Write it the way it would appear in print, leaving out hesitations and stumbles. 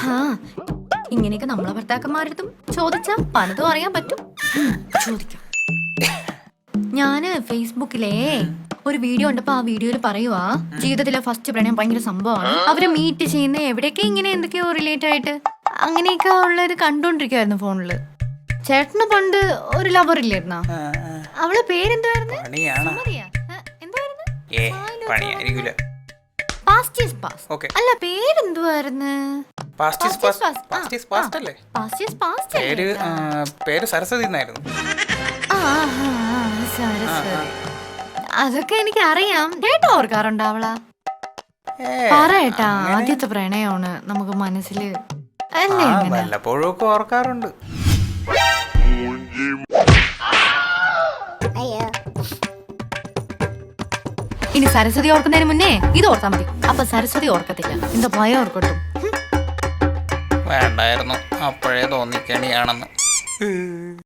ആഹാ, ഇങ്ങനെയൊക്കെ നമ്മളെ ഭർത്താക്കന്മാരടുത്തും ചോദിച്ചാ പലതും അറിയാൻ പറ്റും. ചോദിക്കാം. ഞാന് ഫേസ്ബുക്കിലെ ഒരു വീഡിയോ ഉണ്ടപ്പോ ആ വീഡിയോയിൽ പറയുവാ ജീവിതത്തിലെ ഫസ്റ്റ് പ്രണയം ഭയങ്കര സംഭവമാണ്. അവരെ മീറ്റ് ചെയ്യുന്ന എവിടെയൊക്കെ ഇങ്ങനെ എന്തൊക്കെയോ റിലേറ്റ് ആയിട്ട് അങ്ങനെയൊക്കെ ഉള്ളത് കണ്ടോണ്ടിരിക്കുവായിരുന്നു ഫോണില്. ചേട്ടന് പണ്ട് ഒരു ലവർ ഇല്ലായിരുന്നോ? അവളെ പേരെന്തായിരുന്നു? അല്ല പേരെന്തുവായിരുന്നു? സരസ്വതി. അതൊക്കെ എനിക്ക് അറിയാം. ചേട്ടാ ഓർക്കാറുണ്ടോ അവളാ? പറയേട്ടാ, ആദ്യത്തെ പ്രണയമാണ് നമുക്ക് മനസ്സിൽ. വല്ലപ്പോഴൊക്കെ ഓർക്കാറുണ്ട്. ഇനി സരസ്വതി ഓർക്കുന്നതിന് മുന്നേ ഇത് ഓർത്താ മതി. അപ്പൊ സരസ്വതി ഓർക്കത്തില്ല. എന്താ ഭയം ഓർക്കട്ടും. വേണ്ടായിരുന്നു, അപ്പോഴേ തോന്നിക്കണിയാണെന്ന്.